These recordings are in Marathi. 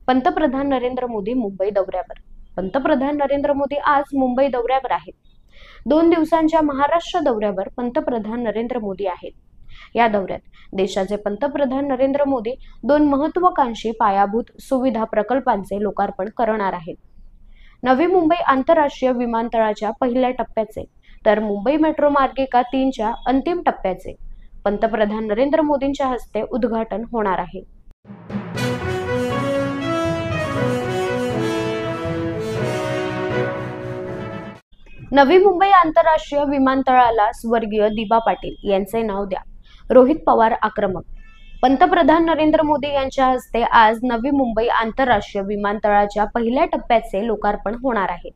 पंतप्रधान नरेंद्र मोदी मुंबई दौऱ्यावर। पंतप्रधान नरेंद्र मोदी आज मुंबई दौऱ्यावर आहेत। 2 दिवसांच्या महाराष्ट्र दौऱ्यावर पंतप्रधान नरेंद्र मोदी आहेत। या दौऱ्यात देशाचे पंतप्रधान नरेंद्र मोदी 2 महत्त्वाकांक्षी पायाभूत सुविधा प्रकल्पांचे लोकार्पण करणार आहेत। नवी मुंबई आंतरराष्ट्रीय विमानतळाच्या पहिल्या टप्प्याचे तर मुंबई मेट्रो मार्गिका 3च्या अंतिम टप्प्याचे पंतप्रधान नरेंद्र मोदींच्या हस्ते उद्घाटन होणार आहे। नवी मुंबई आंतरराष्ट्रीय विमानतळाला स्वर्गीय दिबा पाटील यांचे नाव द्या, रोहित पवार आक्रमक। पंतप्रधान नरेंद्र मोदी यांच्या हस्ते आज नवी मुंबई आंतरराष्ट्रीय विमानतळाच्या पहिल्या टप्प्याचे लोकार्पण होणार आहे।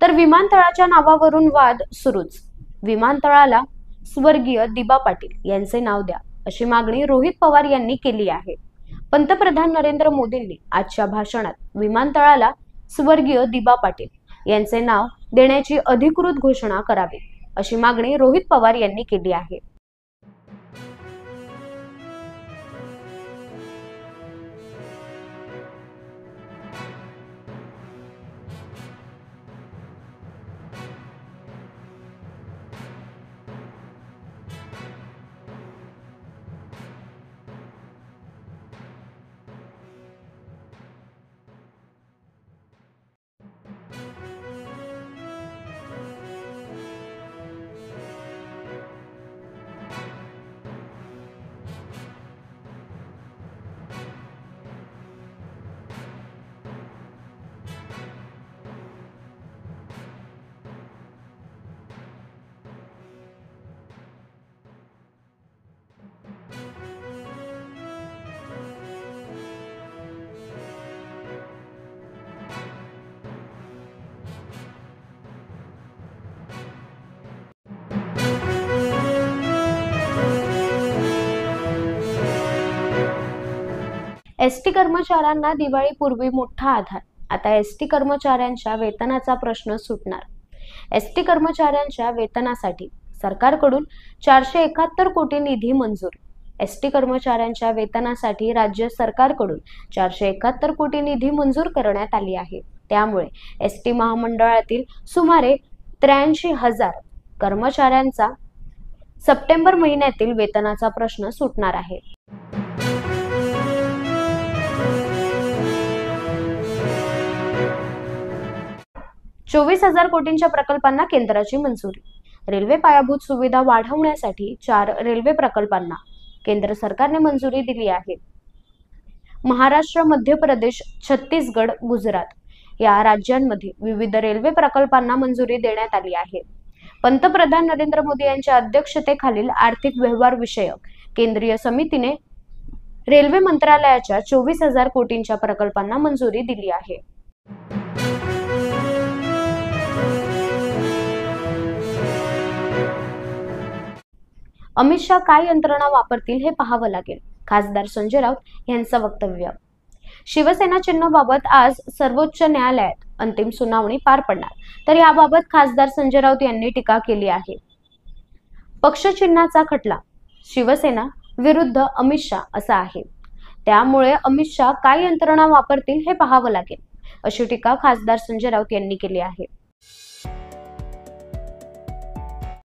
तर विमानतळाच्या नावावरून वाद सुरूच। विमानतळाला स्वर्गीय दिबा पाटील यांचे नाव द्या अशी मागणी रोहित पवार यांनी केली आहे। पंतप्रधान नरेंद्र मोदींनी आजच्या भाषणात विमानतळाला स्वर्गीय दिबा पाटील यांचे नाव देण्याची अधिकृत घोषणा करावी अशी मागणी रोहित पवार यांनी केली आहे। एसटी कर्मचाऱ्यांना दिवाळीपूर्वी मोठा आधार। आता एसटी कर्मचाऱ्यांच्या वेतनाचा प्रश्न सुटणार। एसटी कर्मचाऱ्यांच्या वेतनासाठी सरकारकडून 471 कोटी निधी मंजूर। एसटी कर्मचाऱ्यांच्या वेतनासाठी राज्य सरकारकडून 471 कोटी निधी मंजूर करण्यात आली आहे। त्यामुळे एसटी महामंडळातील सुमारे 83,000 कर्मचाऱ्यांचा सप्टेंबर महिन्यातील वेतनाचा प्रश्न सुटणार आहे। 24,000 कोटींच्या प्रकल्पांना केंद्राची मंजुरी। रेल्वे पायाभूत सुविधा वाढवण्यासाठी 4 रेल्वे प्रकल्पांना केंद्र सरकारने मंजुरी दिली आहे। महाराष्ट्र, मध्य प्रदेश, छत्तीसगड, गुजरात या राज्यांमध्ये विविध रेल्वे प्रकल्पांना मंजुरी देण्यात आली आहे। पंतप्रधान नरेंद्र मोदी यांच्या अध्यक्षतेखालील आर्थिक व्यवहार विषयक केंद्रीय समितीने रेल्वे मंत्रालयाच्या 24,000 कोटींच्या प्रकल्पांना मंजुरी दिली आहे। अमित शाह काय यंत्रणा वापरतील हे पाहावं लागेल, खासदार संजय राऊत यांचं वक्तव्य। शिवसेना चिन्हाबाबत आज सर्वोच्च न्यायालयात अंतिम सुनावणी पार पडणार, तर याबाबत खासदार संजय राऊत यांनी टीका केली आहे। पक्ष चिन्हाचा खटला शिवसेना विरुद्ध अमित शाह असा आहे, त्यामुळे अमित शाह काय यंत्रणा वापरतील हे पाहावं लागेल अशी टीका खासदार संजय राऊत यांनी केली आहे।